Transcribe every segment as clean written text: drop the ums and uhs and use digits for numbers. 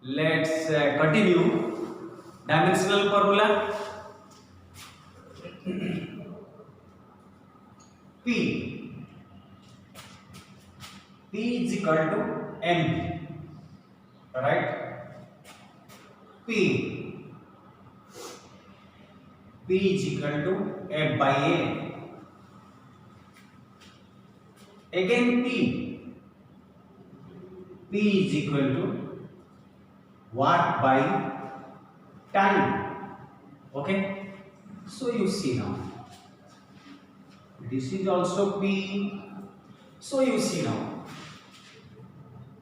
let's continue dimensional formula. P is equal to mv, right? P is equal to f by a. Again P is equal to work by time. Okay, so you see now this is also P. So you see now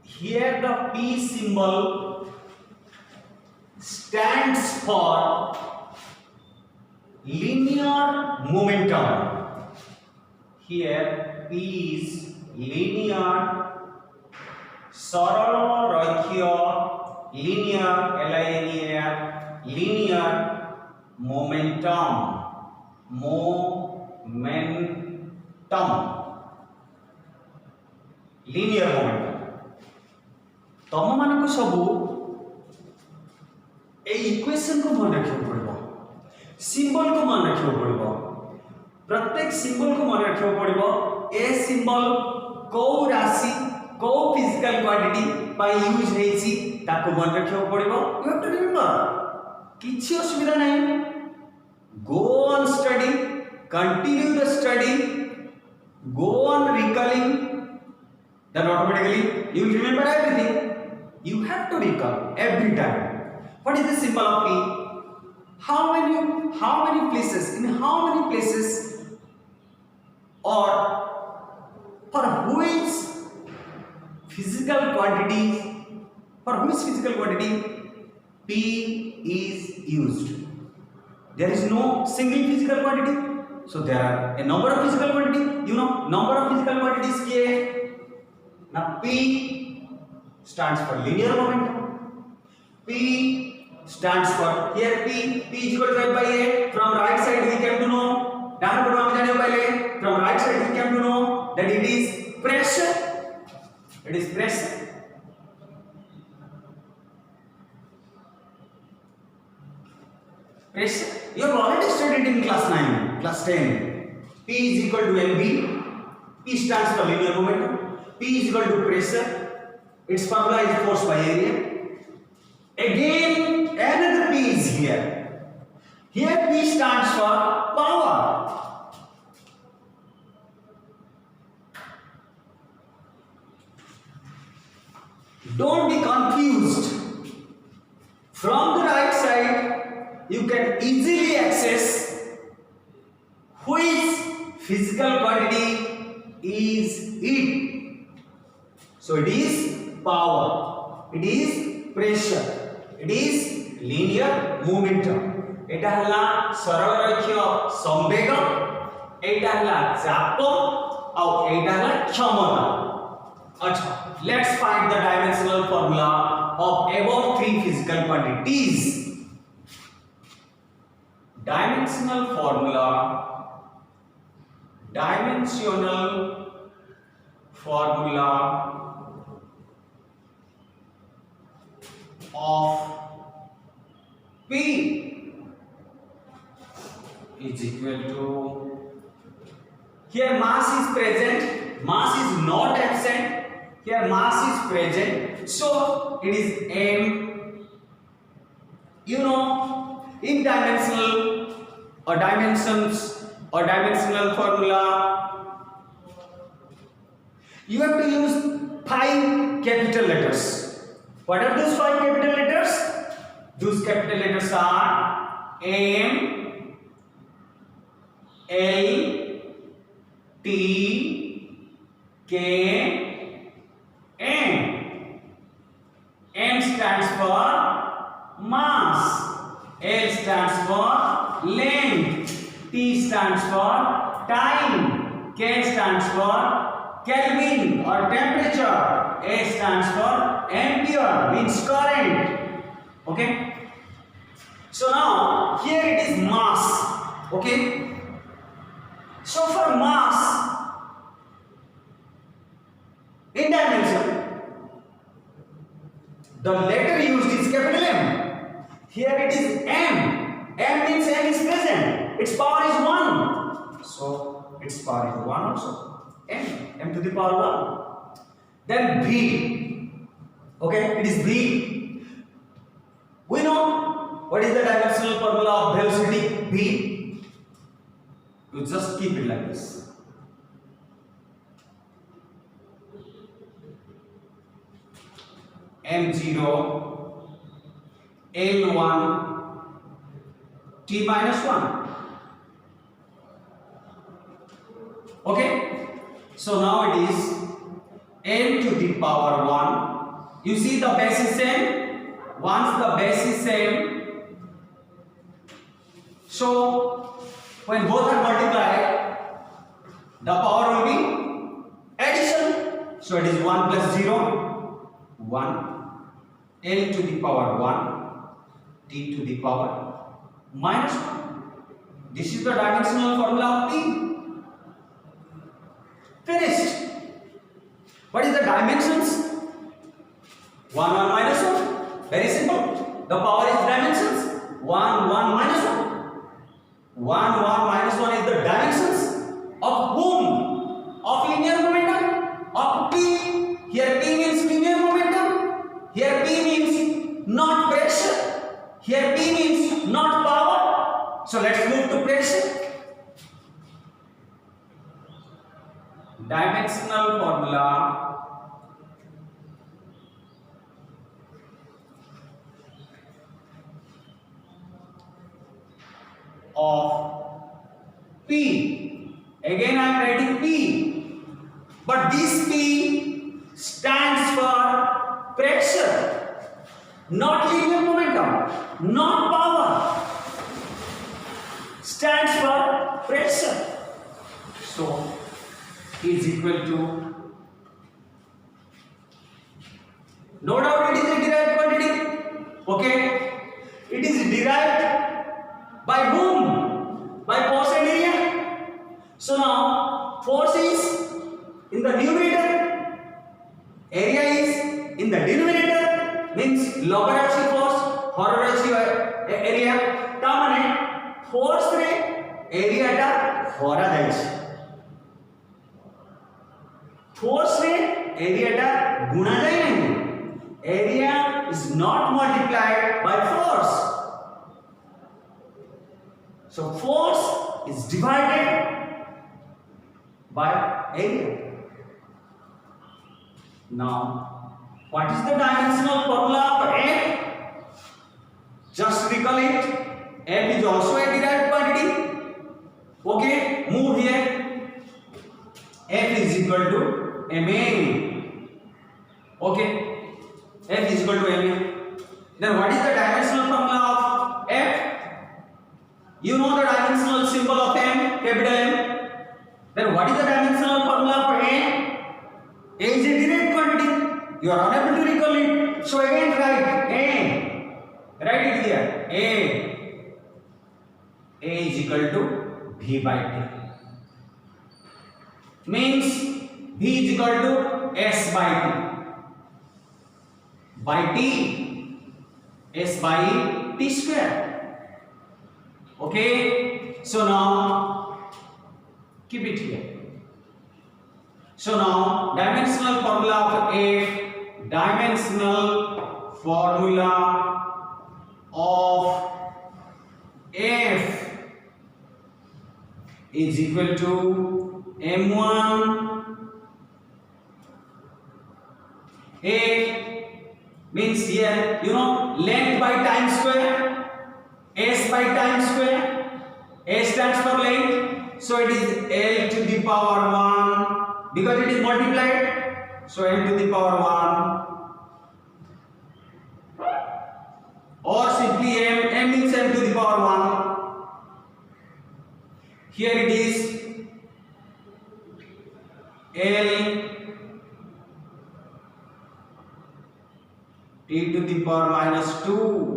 here the P symbol stands for linear momentum. Here P is linear, सरल रैखिक linear, linear, linear momentum, linear momentum. तम मान को सब equation को मन रखा पड़ो, सिंबल को मन रखा पड़ो, प्रत्येक सिंबल को मन रखा पड़ो. ए सिंबल को राशि को फिजिकल क्वांटिटी पाई यूज हेछि ताको मन रखा पड़ो. यू हैव टू रिमेंबर, किछि असुविधा नहीं. Go on study, continue the study, go on recalling, then automatically you will remember everything. You have to recall every time. What is the symbol of P? How many places, in how many places, or for which physical quantity P is used? There is no single physical quantity, so there are a number of physical quantity. You know number of physical quantities के. Now P stands for linear momentum. P stands for here P is equal to F by A. From right side we came to know, down put हम जाने पहले from right side we came to know that it is pressure. It is pressure. Pressure. You have already studied in class 9, class 10. P is equal to mv. P stands for linear momentum. P is equal to pressure. Its formula is force by area. Again, another P is here. Here P stands for power. Don't be confused. From the right side, you can easily access which physical quantity is it. So it is power, it is pressure, it is linear momentum. एटा हला सरल रैखिक संवेग, एटा हला चाप और एटा हला क्षमता. अच्छा, let's find the dimensional formula of above three physical quantities. Dimensional formula of P is equal to, here mass is present, mass is not absent. Here mass is present, so it is m. You know, in dimensional or dimensions or dimensional formula, you have to use 5 capital letters. What are those 5 capital letters? Those capital letters are M, L, T, K, M. M stands for mass, L stands for length, T stands for time, K stands for Kelvin or temperature, A stands for ampere, means current. Okay, so now here it is mass. Okay, so for mass in dimension, The letter used is capital M. Here it is M. M means M is present. Its power is 1. So its power is 1 also. M. M to the power 1. Then V. Okay, it is V. We know what is the dimensional formula of velocity V. You just keep it like this. M0 L1 T minus 1. Okay, so now it is L to the power 1. You see the base is same. Once the base is same, so when both are multiplied, the power will be addition. So it is 1 plus 0, 1. L to the power 1, T to the power minus 1. This is the dimensional formula of P. Finished. What is the dimensions? 1, 1 minus 1. Very simple. The power is dimensions. 1, 1 minus 1. 1, 1 minus 1 is the dimensions of whom? Of linear momentum. Of P. Here P means linear momentum. Here P means not pressure. Here P means not power. So let's move to pressure. Dimensional formula of P. Again I am writing P. But this P stands for pressure, not linear momentum, not power. Stands for pressure. So is equal to, no doubt it is a derived quantity. Okay, it is derived by whom? By force and area. So now force is in the numerator, area is in the denominator, means logarashi force, hororashi area. ता माने force रे area टा हरा जाइछे, force रे area टा गुणा जाय नहीं. Area is not multiplied by force. So force is divided by area. Now, what is the dimensional formula for F? Just recall it. F is also a derived quantity. Okay, move here. F is equal to ma. Okay, F is equal to ma. Then what is the dimensional formula of F? You know the dimensional symbol of M, capital M. Then what is the dimensional formula for A? A is a derived quantity. You are unable to recall it. So again write A. Write it here. A is equal to V by T. Means V is equal to S by T. By T. S by T square. Okay, so now keep it here. So now dimensional formula of F, dimensional formula of F is equal to M1 A means here you know length by time square. S by time square. S stands for length, so it is L to the power 1 because it is multiplied. So L to the power 1, or simply M. M means M to the power 1. Here it is L T to the power minus 2.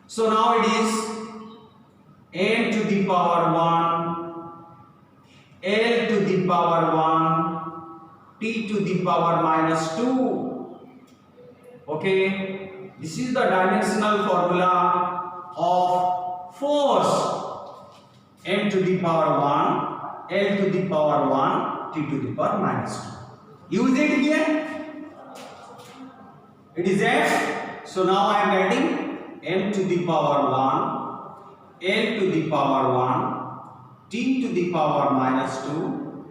So now it is n to the power 1, L to the power 1, T to the power minus 2. Okay, this is the dimensional formula of force m to the power 1, L to the power 1, T to the power minus 2. Use it here. It is F. So now I am writing m to the power 1, L to the power 1, T to the power minus 2.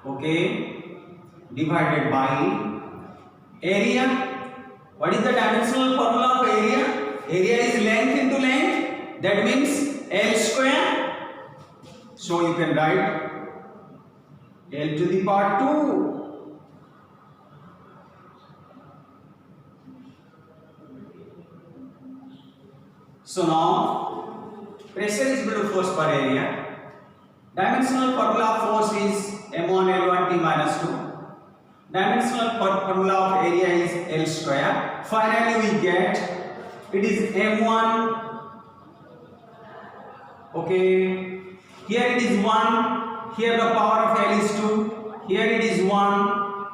Okay, divided by area. What is the dimensional formula of area? Area is length into length. That means L square. So you can write L to the power 2. So now pressure is equal to force per area. Dimensional formula of force is m1 L1 T minus 2. Dimensional formula of area is L square. Finally we get it is m1. Okay, here it is 1. Here the power of L is 2. Here it is 1.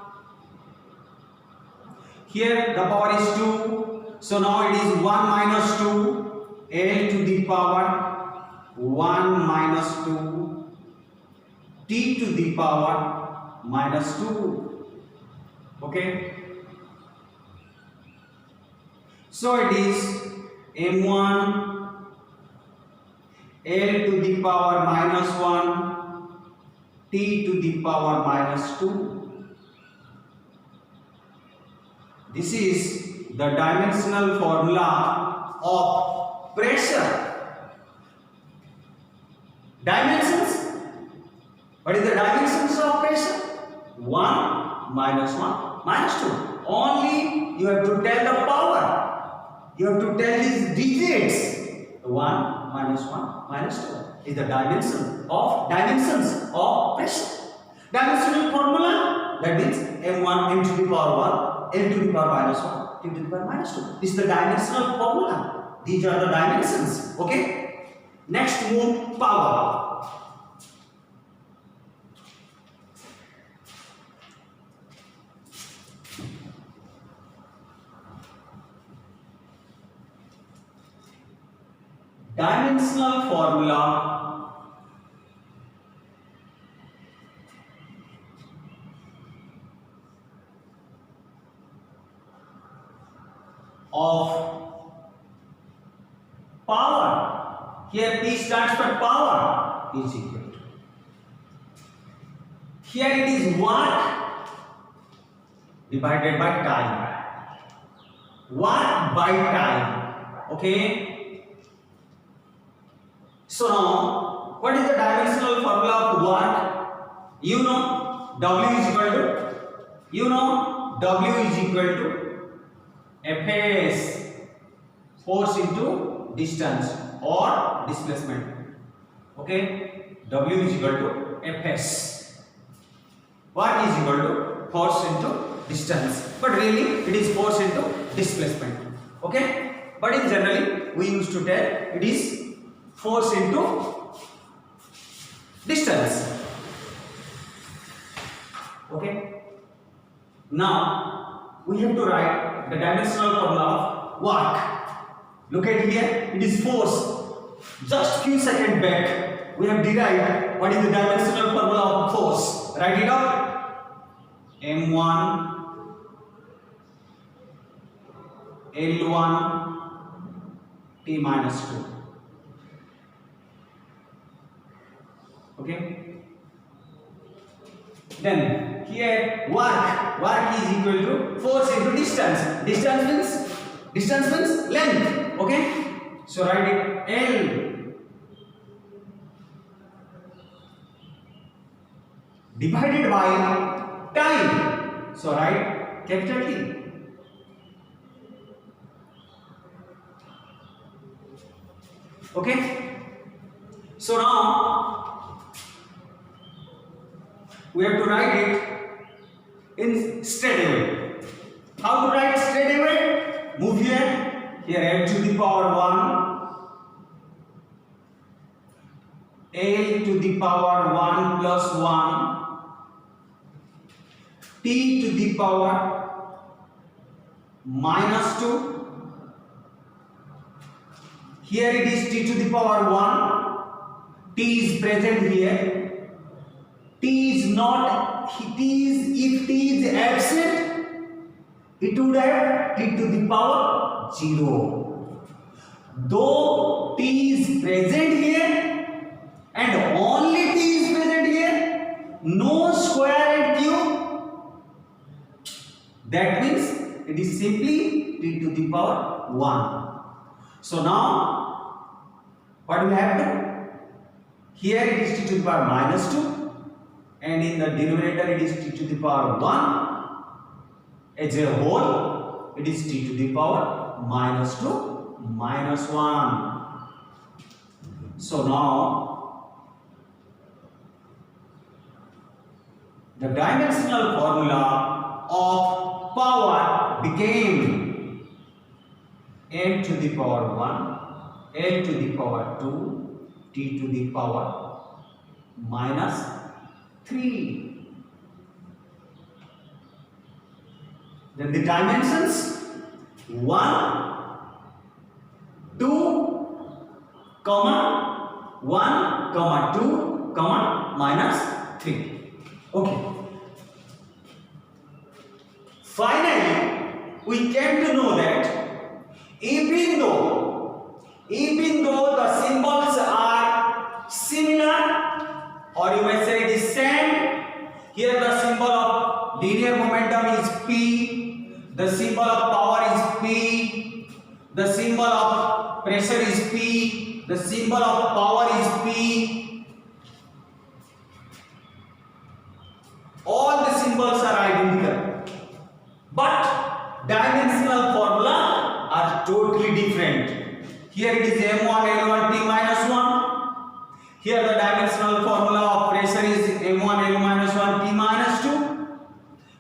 Here the power is 2. So now it is 1 minus 2. L to the power 1 minus 2, T to the power minus 2. Okay, so it is m1 L to the power minus 1, T to the power minus 2. This is the dimensional formula of pressure. Dimensions. What is the dimensions of pressure? 1 minus 1 minus 2. Only you have to tell the power. You have to tell these digits. 1 minus 1 minus 2 is the dimensions of pressure. Dimensional formula, that means m1 m to the power 1, L to the power minus 1, T to the power minus 2. This is the dimensional formula. These are the dimensions. Okay. Next move, power. Dimensional formula of power. Here P stands for power is equal to. Here it is work divided by time. Work by time. Okay. So now, what is the dimensional formula of work? You know W is equal to. W is equal to Fs, force into distance or displacement. Okay, W is equal to Fs. Work is equal to force into distance, but really it is force into displacement. Okay, but in generally we used to tell it is force into distance. Okay, now we have to write the dimensional formula of work. Look at here, it is force. Just few seconds back, we have derived what is the dimensional formula of force. Write it up. M1 L1 T minus 2. Okay. Then here work is equal to force into distance. Distance means length. Okay. So write it L divided by time. So write capital T. Okay. So now we have to write it in straight away. How to write straight away? Move here. Here m to the power 1, L to the power 1 plus 1, T to the power minus 2. Here it is t to the power 1. T is present here. T is not, if T is absent, it would have t to the power 0. Though T is present here and only T is present here, no square and cube, that means it is simply t to the power 1. So now what we have to? Here it is t to the power minus 2 and in the denominator it is t to the power 1. As a whole it is t to the power minus 2 minus 1. So now the dimensional formula of power became m to the power 1, l to the power 2, t to the power minus 3. Then the dimensions 1, 2, comma 1, comma 2, comma minus 3. Okay. Finally, we came to know that even though the symbols are similar, or you may say it is same, here the symbol of linear momentum is P, the symbol of power is P, the symbol of pressure is P, the symbol of power is P. All the symbols are identical, but dimensional formula are totally different. Here it is m1 l1 t minus 1. Here the dimensional formula of pressure is m1 l minus 1 t minus 2.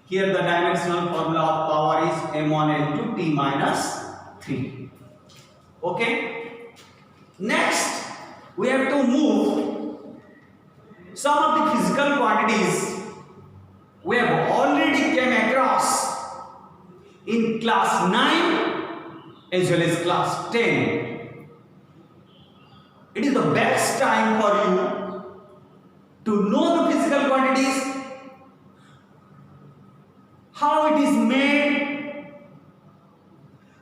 Here the dimensional formula of power is m1 l2 t minus 3. Okay. Next, we have to move some of the physical quantities we have already came across in class 9 as well as class 10. It is the best time for you to know the physical quantities, how it is made,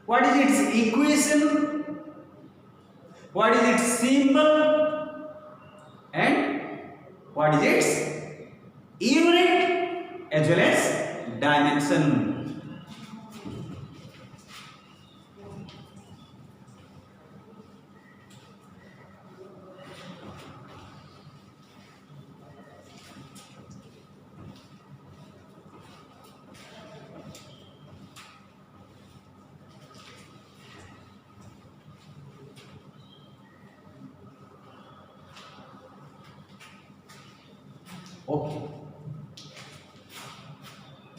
what is its equation, what is its symbol, and what is its unit as well as dimension. Okay.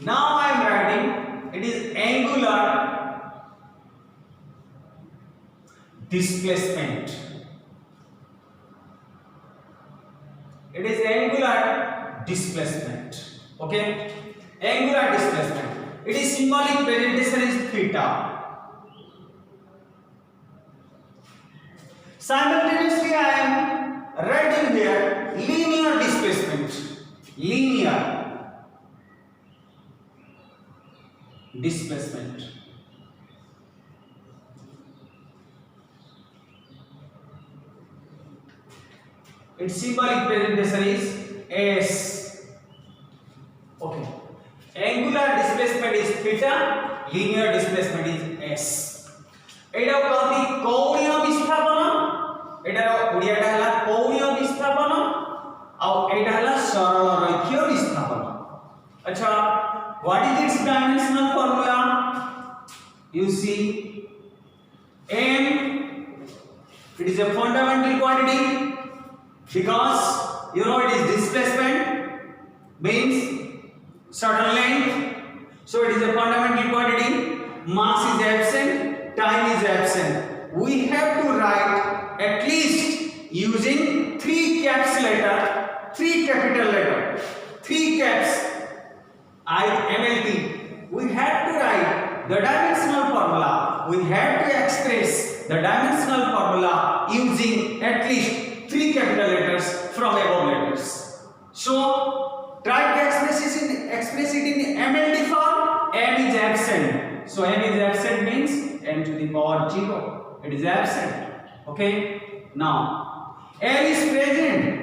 Now I am writing it is angular displacement. It is angular displacement. Okay. Angular displacement. It is symbolic presentation is theta. Simultaneously I am writing here linear displacement. Linear displacement. Its symbolic presentation is S. Okay. Angular displacement is theta, linear displacement is S. एटा कहती कोणीय विस्थापन, एटार ओडियाटा हला कोणीय विस्थापन और एटा हला सरल रेखीय विस्थापन. अच्छा, what is its dimensional formula? You see, m, it is a fundamental quantity because you know it is displacement means certain length, so it is a fundamental quantity. Mass is absent, time is absent. We have to write at least using 3 caps letter, 3 capital letter, 3 caps. IMLT. We have to write the dimensional formula, we have to express the dimensional formula using at least 3 capital letters from above letters. So try to express it in MLD form. M is absent. So M is absent means n to the power 0. It is absent. Okay. Now L is present.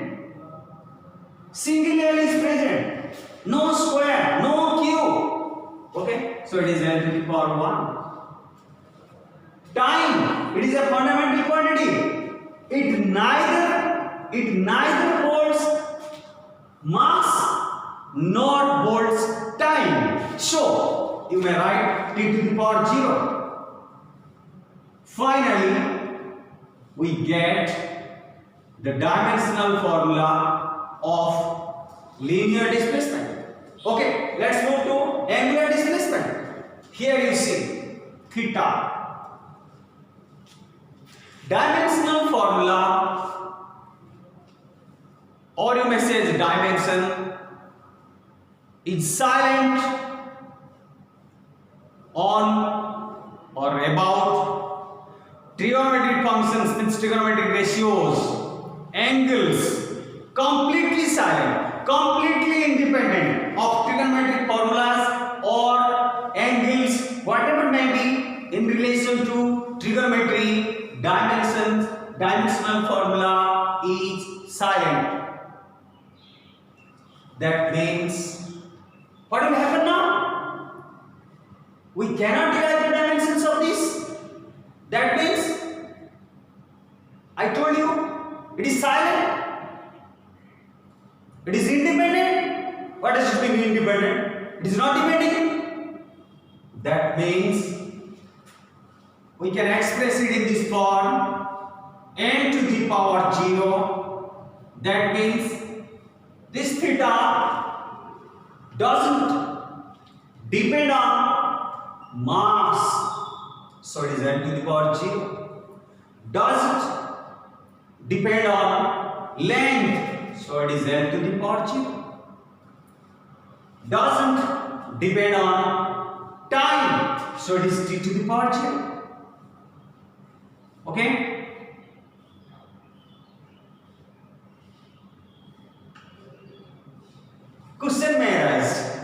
Single L is present. No square, no cube. Okay. So it is L to the power 1. Time. It is a fundamental quantity. It neither holds mass nor holds time. So you may write t to the power 0. Finally, we get the dimensional formula of linear displacement. Okay, let's move to angular displacement. Here you see theta. Dimensional formula, or you may say dimension, is silent on or about trigonometric functions, means trigonometric ratios, angles, completely silent, completely independent of trigonometric formulas or angles, whatever may be in relation to trigonometry. Dimensional formula is silent. That means, what will happen now? We cannot derive the dimensions of this. That means, I told you, it is silent. It is independent. What does it mean independent? It is not depending. That means, we can express it in this form, n to the power 0. That means, this theta doesn't depend on mass, so it is n to the power 0. Doesn't depend on length, so it is n to the power 0. Doesn't depend on time, so it is t to the power 0. Okay. Question may arise.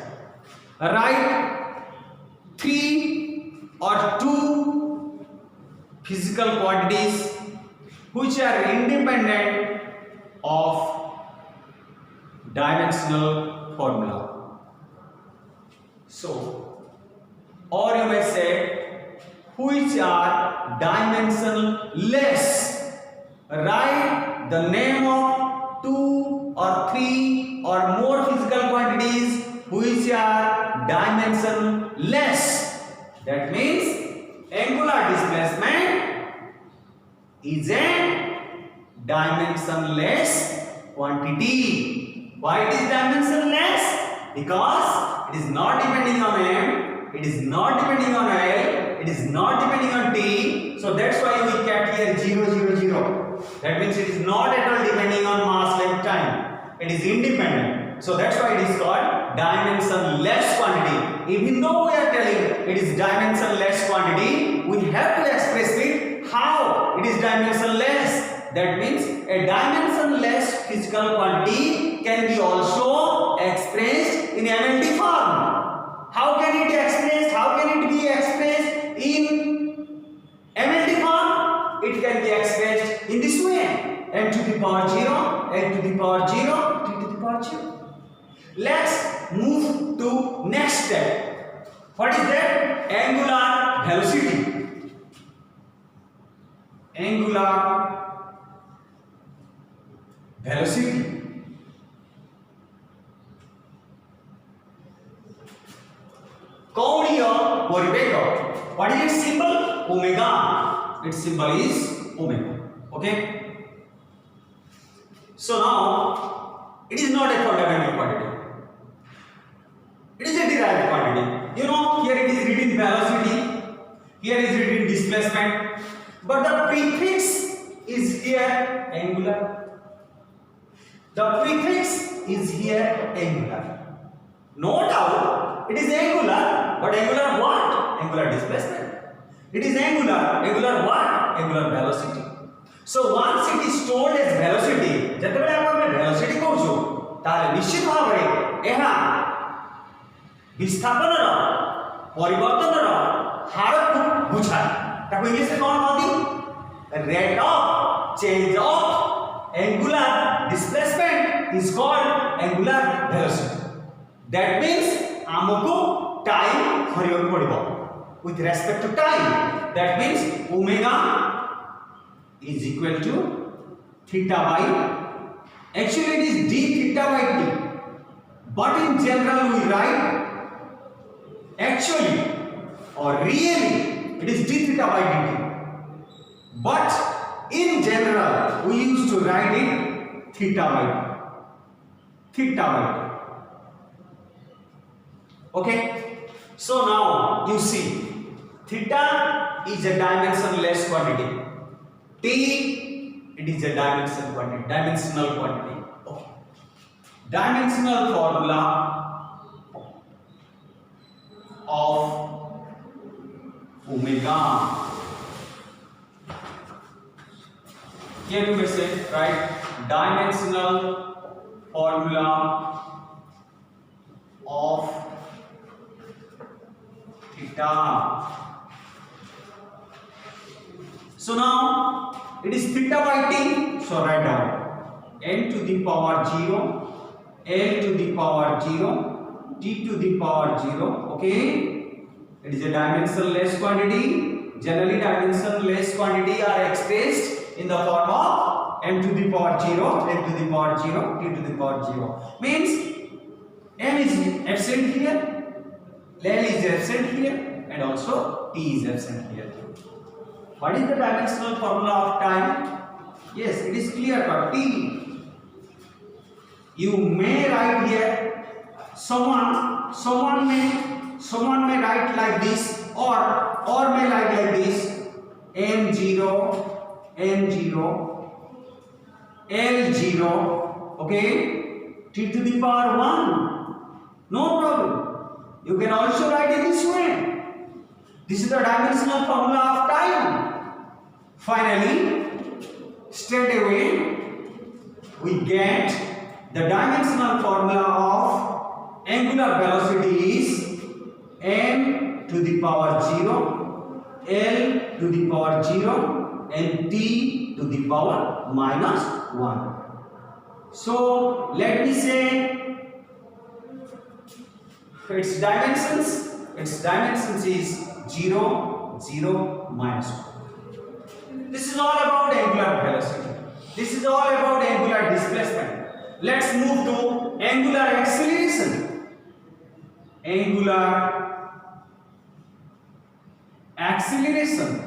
Write 3 or 2 physical quantities which are independent of dimensional formula. So, or you may say which are dimensionless. Write the name of 2 or 3 or more physical quantities which are dimensionless. That means angular displacement is a dimensionless quantity. Why it is dimensionless? Because it is not depending on m, it is not depending on l, it is not depending on t. So that's why we kept here 0, 0, 0. That means it is not at all depending on mass, length, time. It is independent. So that's why it is called dimensionless quantity. Even though we are telling it is dimensionless quantity, we have to express it how it is dimensionless. That means a dimensionless physical quantity can be also expressed in MLD form. How can it be expressed? How can it be expressed in MLD form? It can be expressed in this way: n to the power 0, n to the power 0, t to the power 0. Let's move to next step. What is that? Angular velocity. Angular velocity. Kouniya Pariveга. What is its symbol? Omega. Its symbol is omega. Okay. So now it is not a fundamental quantity. It is a derived quantity. You know, here it is written velocity, here is written displacement, but the prefix is here angular. The prefix is here angular. No doubt, it is angular, but angular what? Angular displacement. It is angular. Angular what? Angular velocity. So once it is stored as velocity, ଯେତେବେଳେ ଆମେ velocity କହୁଛୁ ତାହେଲେ ନିଶ୍ଚିତ ଭାବରେ ଏହା ବିସ୍ଥାପନର ପରିବର୍ତ୍ତନର ହାରକୁ ବୁଝାଏ। ତାକୁ ଇଂଲିଶରେ କ'ଣ କହନ୍ତି? Rate of change of angular displacement is called angular velocity. That means ଆମକୁ time ହରିବାକୁ ପଡ଼ିବ with respect to time. That means omega is equal to theta by, actually it is d theta by t, but in general we write actually or really it is d theta by dt, but in general we used to write it theta by t, theta by t. Okay, so now you see theta is a dimensionless quantity, t it is a dimensional quantity. Okay, dimensional formula of omega, here you may say, right, dimensional formula of theta. So now it is theta by t, so write down n to the power 0, l to the power 0, t to the power 0. Okay, it is a dimensionless quantity. Generally dimensionless quantity are expressed in the form of m to the power 0, n to the power 0, t to the power 0. Means m is absent here, l is absent here, and also t is absent here. What is the dimensional formula of time? Yes, it is clear cut. T. You may write here. Someone may write like this, or may write like this. m0, l0, okay. T to the power 1. No problem. You can also write it this way. This is the dimensional formula of time. Finally, straight away we get the dimensional formula of angular velocity is m to the power 0, l to the power 0, and t to the power minus 1. So let me say its dimensions is 0, 0, minus 1. This is all about angular velocity. This is all about angular displacement. Let's move to angular acceleration. Angular acceleration.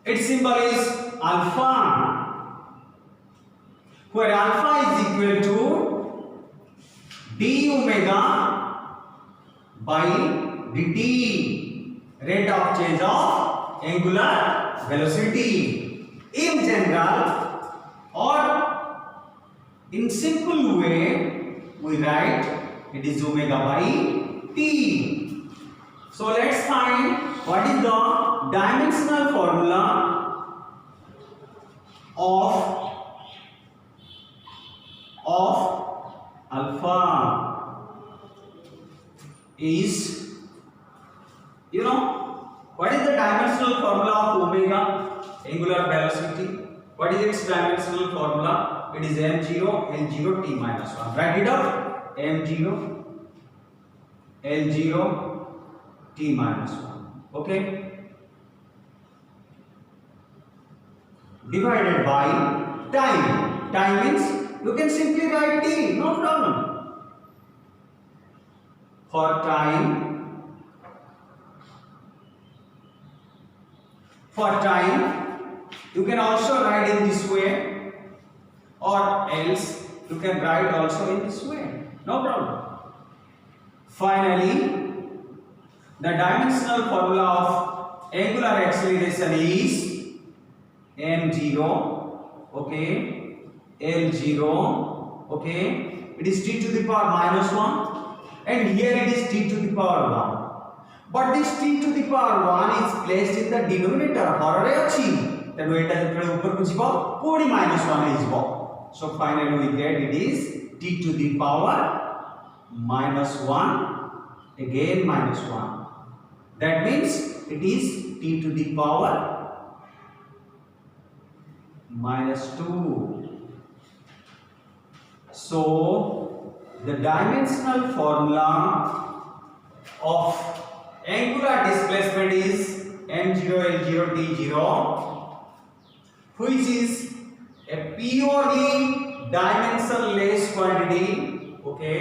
Its symbol is alpha, where alpha is equal to d omega by dt, rate of change of angular velocity. In general or in simple way we write it is omega by t. So let's find what is the dimensional formula of alpha. Is, you know, what is the dimensional formula of omega, angular velocity? What is its dimensional formula? It is m0, l0, t minus 1. Write it up. m0, l0, t minus 1. Okay. Divided by time. Time means you can simply write t, no problem. For time, you can also write in this way, or else you can write also in this way, no problem. Finally, the dimensional formula of angular acceleration is m0, okay, l0, okay, it is t to the power minus 1, and here it is t to the power 1. But this t to the power 1 is placed in the denominator. हररे अछि तेनु एटा जतले ऊपर को जिवो पुणी minus 1 हे जिवो. So finally we get it is t to the power minus 1, again minus 1. That means it is t to the power minus 2. So the dimensional formula of angular displacement is m0 l0 t0, which is a purely dimensionless quantity. Okay,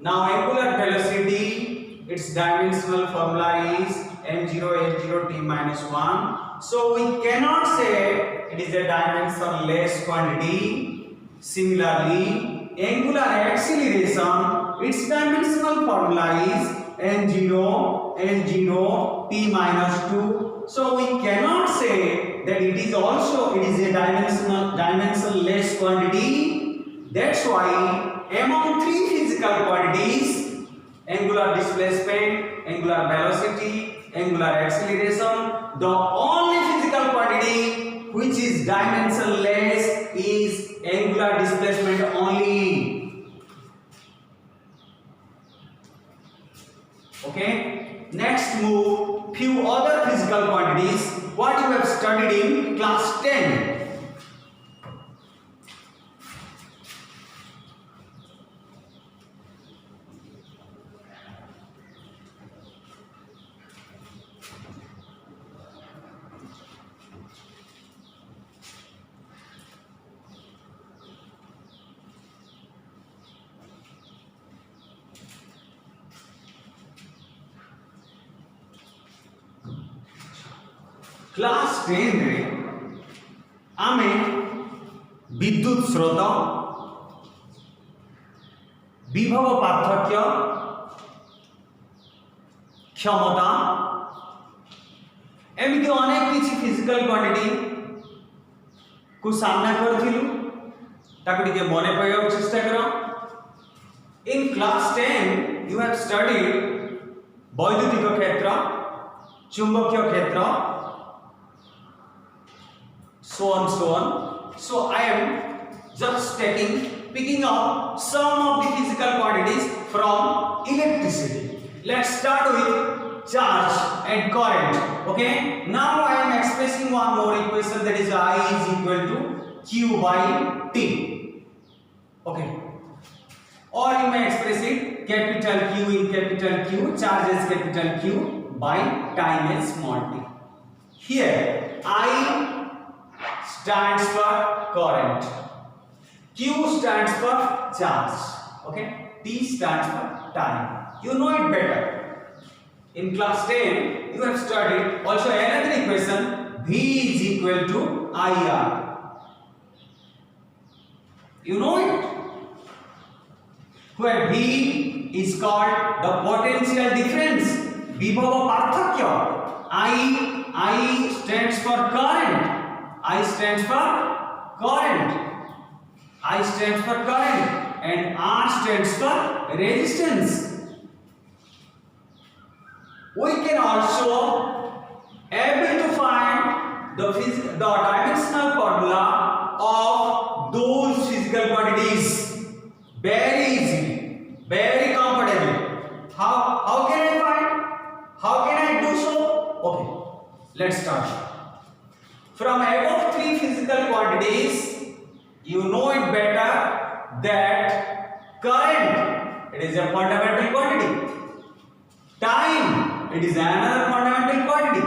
now angular velocity, its dimensional formula is m0 l0 t minus 1. So we cannot say it is a dimensionless quantity. Similarly, angular acceleration, its dimensional formula is m0 l0 t minus 2. So we cannot say that it is a dimensionless quantity. That's why among three physical quantities, angular displacement, angular velocity, angular acceleration, the only physical quantity which is dimensionless is angular displacement only. Okay, next move few other physical quantities what you have studied in class 10. Class 10 रे आमे विद्युत स्रोत, विभव पार्थक्य, क्षमता एमती अनेक किसी physical quantity को सामना करथिलु ताको टिके मने पयोग चेष्टा करो. In class 10 you have studied वैद्युतिक क्षेत्र, चुंबकीय क्षेत्र, so on. So I am just picking up some of the physical quantities from electricity. Let's start with charge and current. Okay, now I am expressing one more equation, that is I is equal to q by t. Okay, or you may express it capital Q in capital Q, charge as capital Q by time as small t. Here I stands for current, Q stands for charge, okay, T stands for time. You know it better. In class 10 you have studied also another equation, V is equal to IR. You know it, where V is called the potential difference, विभव पार्थक्य. I stands for current, I stands for current, and R stands for resistance. We can also able to find the dimensional formula of those physical quantities very easily, very comfortably. How can I find? How can I do so? Okay, let's start. From above three physical quantities, you know it better that current, it is a fundamental quantity. Time, it is another fundamental quantity.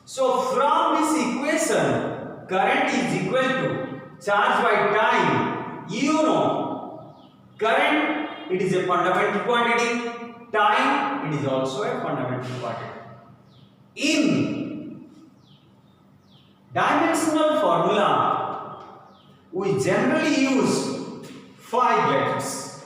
So from this equation, current is equal to charge by time. You know, current, it is a fundamental quantity. Time, it is also a fundamental quantity. In dimensional formula, we generally use 5 letters.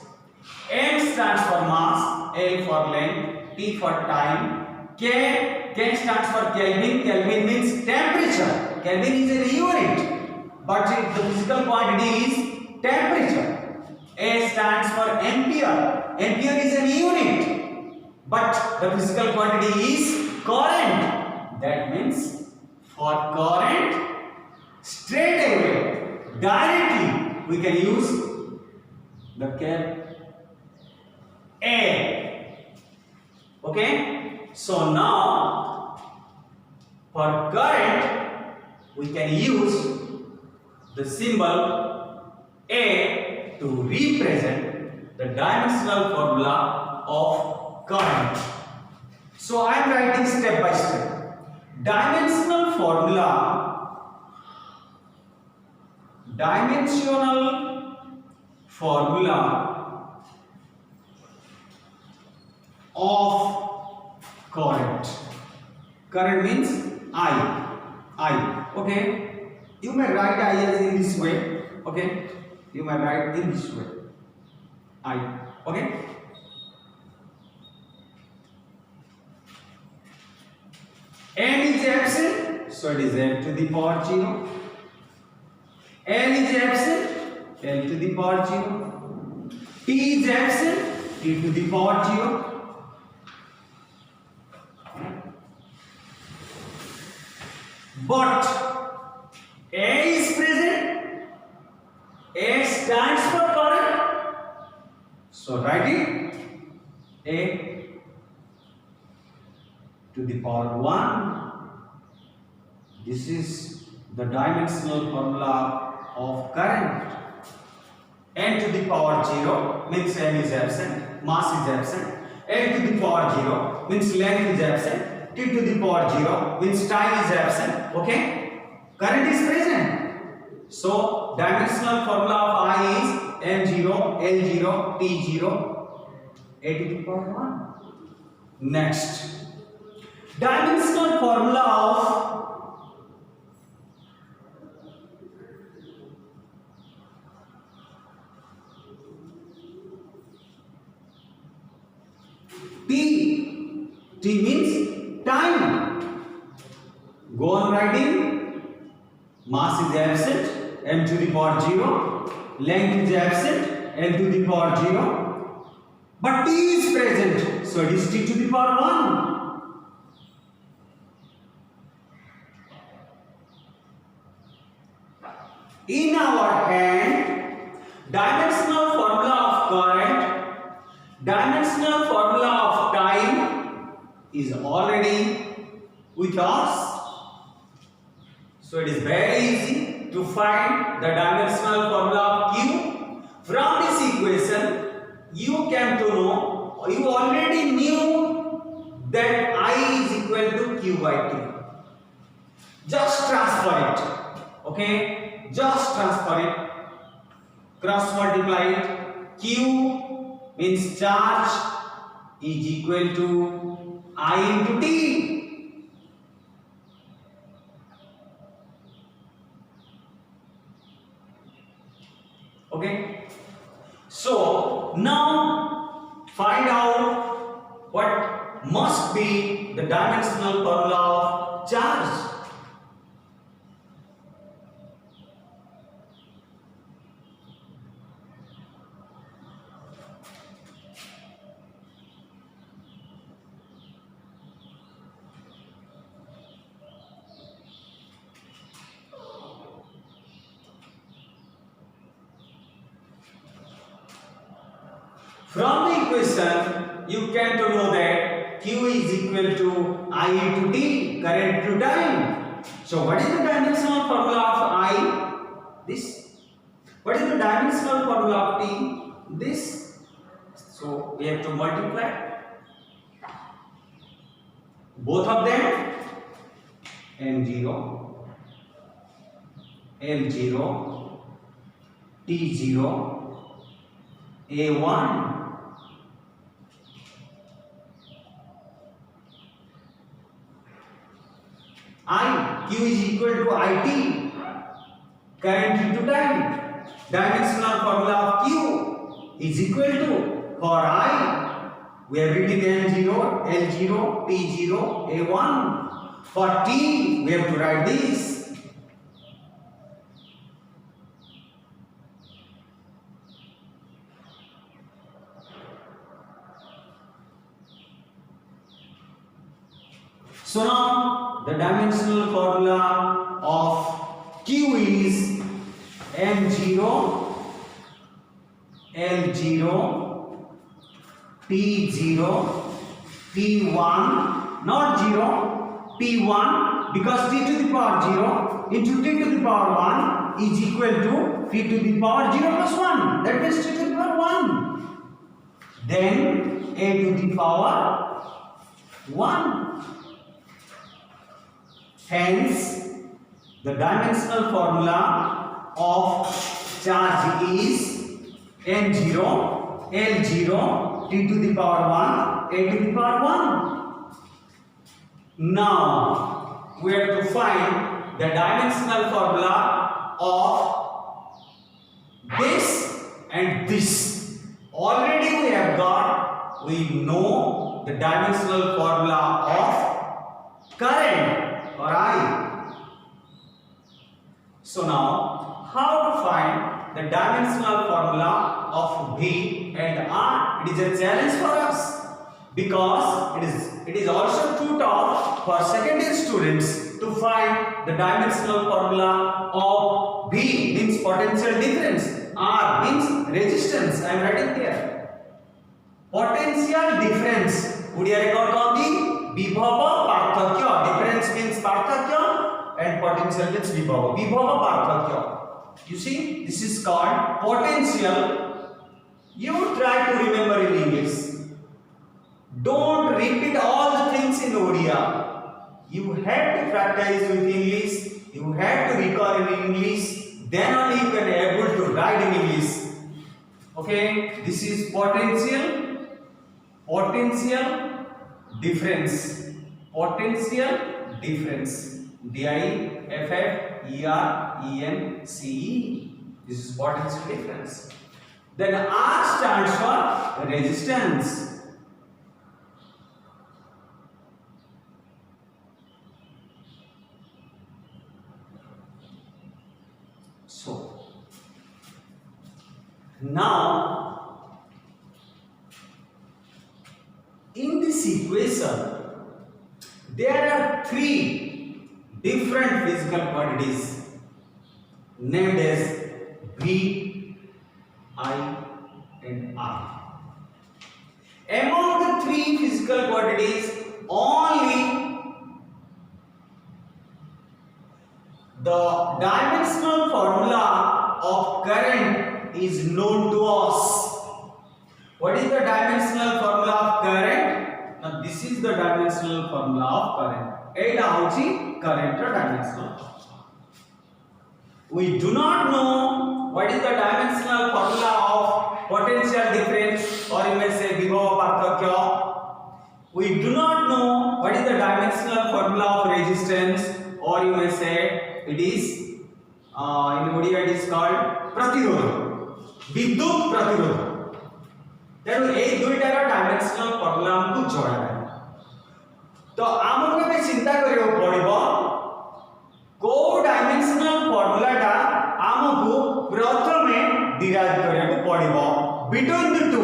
M stands for mass, L for length, T for time, K stands for Kelvin. Kelvin means temperature. Kelvin is a unit, but the physical quantity is temperature. S stands for ampere. Ampere is an unit, but the physical quantity is current. That means for current, straight away, directly, we can use the cap A. Okay? So now, for current, we can use the symbol A to represent the dimensional formula of current. So I am writing step by step. Dimensional formula of current. Current means I. Okay. You may write I as in this way. Okay. You may write in this way. I. Okay. N is absent, so it is L to the power 0. L is absent, L to the power 0. T is absent, T to the power 0. But A is present. A stands for current. So write it A to the power 1. This is the dimensional formula of current. N to the power 0 means M is absent, mass is absent. L to the power 0 means length is absent. T to the power 0 means time is absent. Okay? Current is present. So dimensional formula of I is M0, L0, T0, A to the power 1. Next, dimensional formula of T. T means time. Go on writing. Mass is absent, M to the power 0. Length is absent, L to the power 0. But T is present, so it is T to the power 1. In our hand, dimensional formula of current, dimensional formula of time is already with us. So it is very easy to find the dimensional formula of Q. From this equation, you came to know, you already knew that I is equal to Q by T. Just transfer it. Okay? Just transfer it. Cross multiply it. Q means charge is equal to I into T. Okay, so now find out what must be the dimensional formula of charge. From the equation, you can to know that Q is equal to I into T, current to time. So what is the dimensional formula of I? This. What is the dimensional formula of T? This. So we have to multiply both of them. M0, L0, T0, A1. I, Q is equal to IT, current into time. Dimensional formula of Q is equal to, for I, we have written M0, L0, T0, A1. For T, we have to write this. So now the dimensional formula of Q is M0, L0, P0, P1, not 0, P1, because t to the power 0 into t to the power 1 is equal to t to the power 0 plus 1. That means t to the power 1. Then a to the power 1. Hence, the dimensional formula of charge is M0, L0, t to the power 1, a to the power 1. Now, we have to find the dimensional formula of this and this. Already we have got, we know the dimensional formula of current or I. So now, how to find the dimensional formula of V and R? It is a challenge for us because it is also too tough for secondary students to find the dimensional formula of V means potential difference, R means resistance. I am writing here. Potential difference. Would you record on the Vibhava Parthakya? Difference means Parthakya and potential means Vibhava. Vibhava Parthakya. You see, this is called potential. You try to remember in English. Don't repeat all the things in Odia. You have to practice with English. You have to recall in English. Then only you can be able to write in English. Okay, this is potential, difference, potential difference, D-I-F-F-E-R-E-N-C-E. This is potential difference. Then R stands for resistance. So, now in this equation there are three different physical quantities named as V, I and R. Among the three physical quantities, only the dimensional formula of current is known to us. What is the dimensional formula of current? Now this is the dimensional formula of current. Eta hochi current dimensional. We do not know what is the dimensional formula of potential difference, or you may say Vibhava Parthakya. We do not know what is the dimensional formula of resistance, or you may say it is in Odia it is called Pratirodha, Vidyut Pratirodha. ତେଣୁ ଏଇ ଦୁଇଟାର dimensional formula ଆମକୁ ଜଣା ନାହିଁ। ତ ଆମକୁ ଏବେ ଚିନ୍ତା କରିବାକୁ ପଡ଼ିବ କୋଉ ଡାଇମେନ୍ସନାଲ ଫର୍ମୁଲାଟା ଆମକୁ ପ୍ରଥମେ ଡିରାଇଭ୍ କରିବାକୁ ପଡ଼ିବ। ବିଟୱିନ୍ ଦି ଟୁ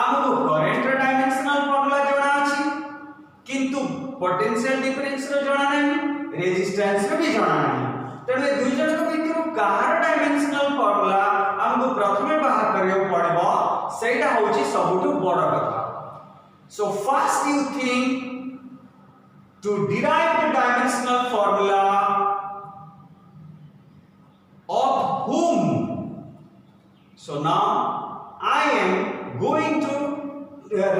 ଆମକୁ କରେଣ୍ଟର ଡାଇମେନ୍ସନାଲ ଫର୍ମୁଲା ଜଣା ଅଛି, କିନ୍ତୁ ପୋଟେନ୍ସିଆଲ ଡିଫରେନ୍ସର ଜଣା ନାହିଁ, ରେଜିଷ୍ଟାନ୍ସର ବି ଜଣା ନାହିଁ। ତେଣୁ ଏ ଦୁଇ ଜଣଙ୍କ ଭିତରୁ କାହାର ଡାଇମେନ୍ସନାଲ ଫର୍ମୁଲା ଆମକୁ ପ୍ରଥମେ ବାହାର କରିବାକୁ ପଡ଼ିବ, ସେଇଟା ହଉଛି ସବୁଠୁ ବଡ଼ କଥା। So first you think to derive the dimensional formula of whom. So now I am going to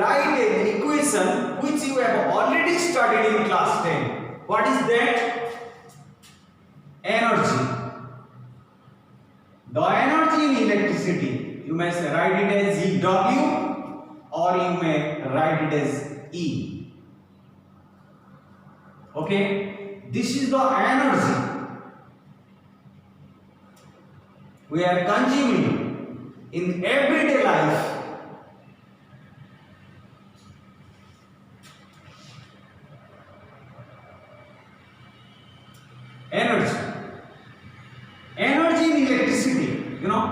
write an equation which you have already studied in class 10. What is that? Energy. The energy in electricity, you may write it as EW or you may write it as E. Okay, this is the energy we are consuming in everyday life. Energy in electricity, you know.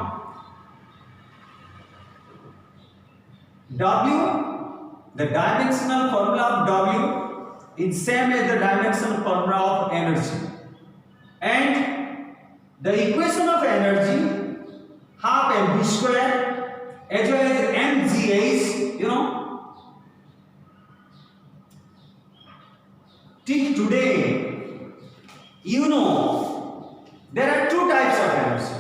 W, the dimensional formula of W is same as the dimensional formula of energy, and the equation of energy half mv square as well as mgh, till today, there are two types of energy,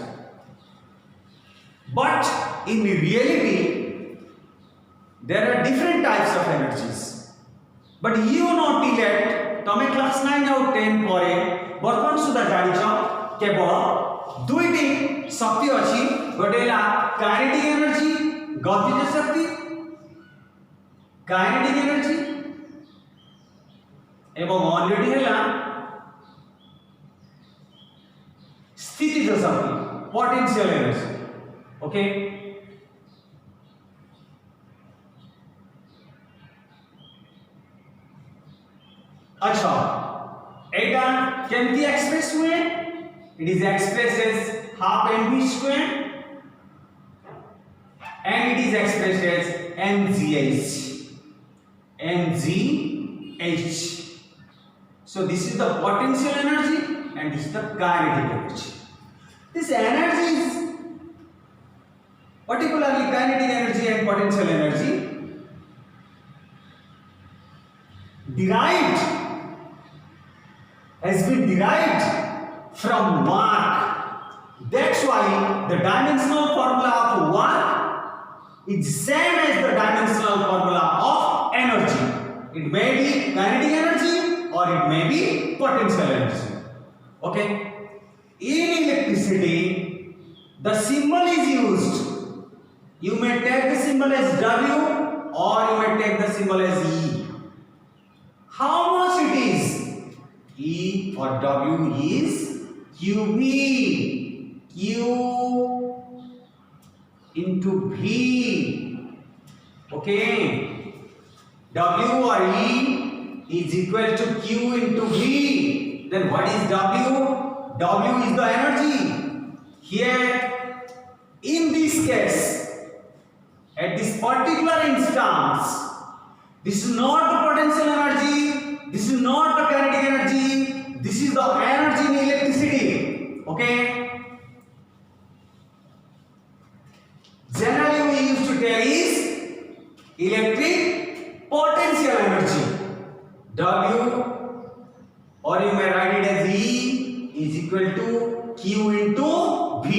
but in reality there are different types of energies. But till at तमे class 9 और 10 परे वर्तमान सुधा जानिछ केवल दुईटी शक्ति अछि, गोटे ला kinetic energy गतिज शक्ति, काइनेटिक एनर्जी, एवं ऑलरेडी हैला स्थितिज शक्ति पोटेंशियल एनर्जी। ओके, अच्छा एटा केमती एक्सप्रेस हुए? It is expressed as half mv square and it is expressed as mgh. So this is the potential energy and this is the kinetic energy. This energy is particularly kinetic energy and potential energy has been derived from work. That's why the dimensional formula of work is same as the dimensional formula of energy. It may be kinetic energy or it may be potential energy. Okay, in electricity the symbol is used. You may take the symbol as W or you may take the symbol as E. How much it is? E or W is QV, Q into V. Okay, W or E is equal to Q into V. Then what is W? W is the energy. Here, in this case, at this particular instance, this is not the potential energy, this is not the kinetic energy, this is the energy in electricity. Okay? Generally we used to tell is electric potential energy, W, or you may write it as E is equal to Q into V.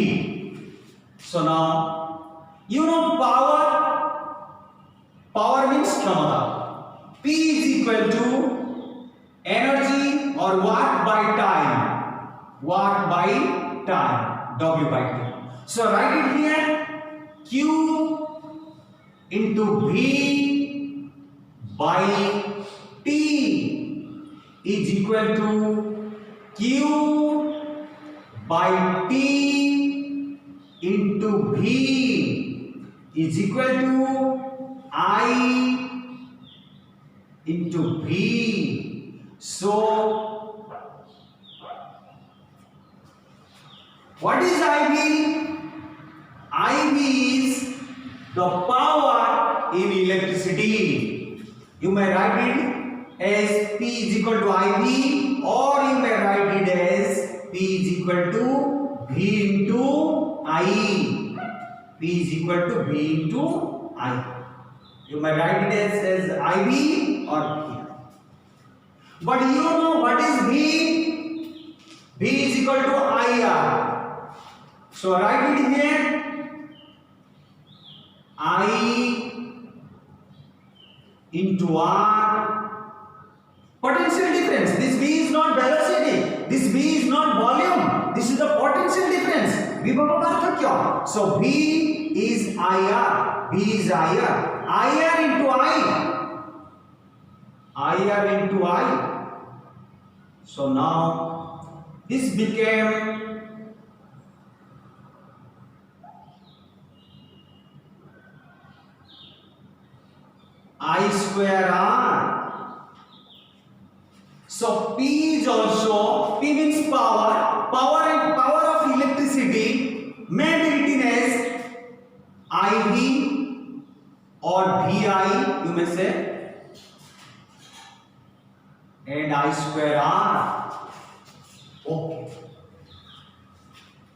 So now, power means khamata. P is equal to energy or watt by time, W by T. So write it here, Q into V by T is equal to Q by T into V is equal to I into V. So what is IV? IV is the power in electricity. You may write it as P is equal to IV, or you may write it as P is equal to V into I. P is equal to V into I. You may write it as IV or P. But you know what is V? V is equal to IR. So write it here, I into R. Potential difference. This V is not velocity. This V is not volume. This is the potential difference. Vibhava parthakya. So V is IR. V is IR. IR into I. IR into I. So now this became I square R. So P is also, P means power. Power of electricity may be written as IV or VI, you may say. and I square R. Okay.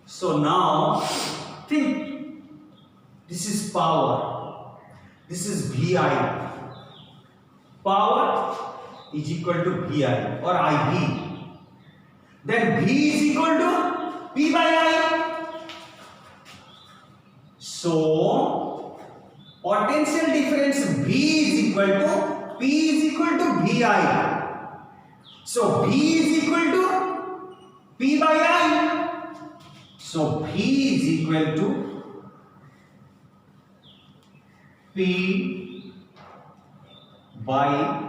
So now think, this is power, this is VI. Power is equal to VI or IB. Then V is equal to P by I. So potential difference V is equal to P is equal to VI. So V is equal to P by I. So V is equal to P by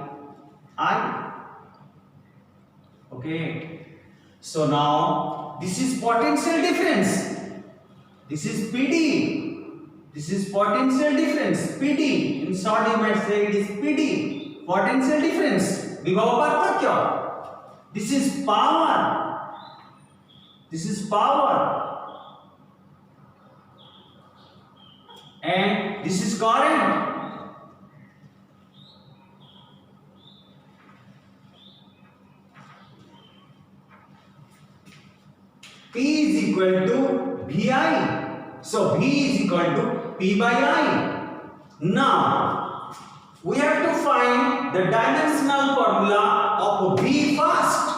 I. Okay. So now this is potential difference. This is PD. This is potential difference. PD. In short, you might say it is PD. Potential difference. विभव पार्थक्य. This is power. This is power. And this is current. P is equal to VI. So V is equal to P by I. Now we have to find the dimensional formula of V first.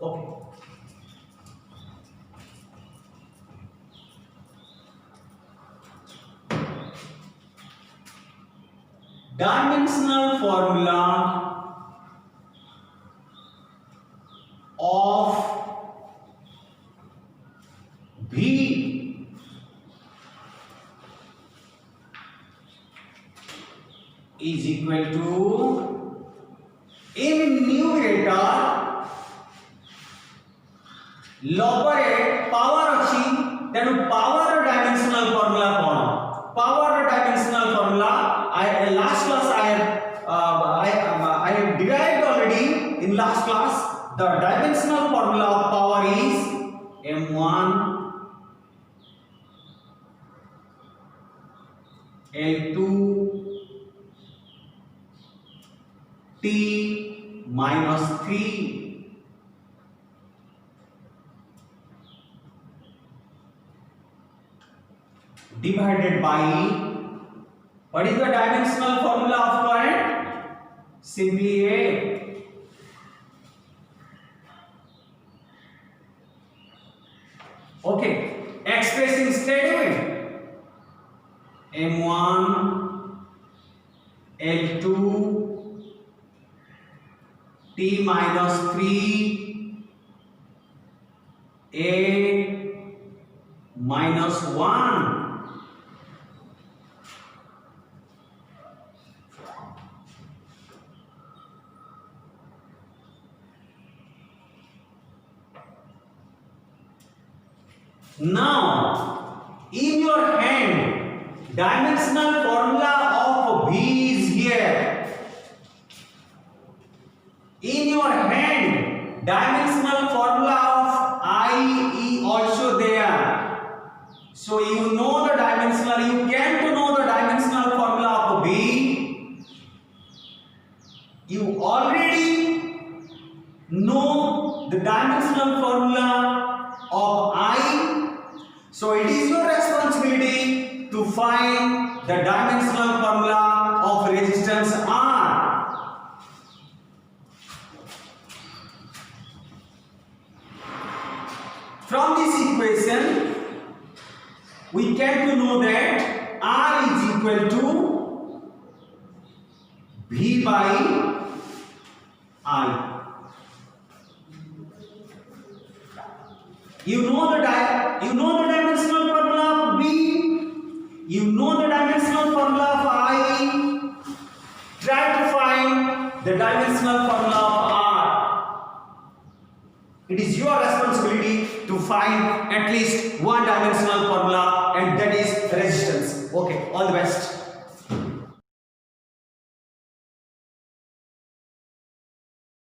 Okay. Dimensional formula of V is equal to, in numerator lower power अछि then power dimensional formula cone power dimensional formula I last class I derived already in last class. The dimensional formula of power is M1 L2 T minus 3 divided by, what is the dimensional formula of current? Simply A. Okay, expressing steady M1 L2 T minus 3 A minus 1. Now, in your hand, dimensional formula of V is here. In your hand, dimensional formula of I is also there. So you know the dimensional, you get to know the dimensional formula of V. You already know the dimensional formula of I. So it is your responsibility to find the dimensional formula of resistance R. From this equation, we get to know that R is equal to V by I. You know the dimensional formula of V. You know the dimensional formula of I. Try to find the dimensional formula of R. It is your responsibility to find at least one dimensional formula, and that is resistance. Okay, all the best.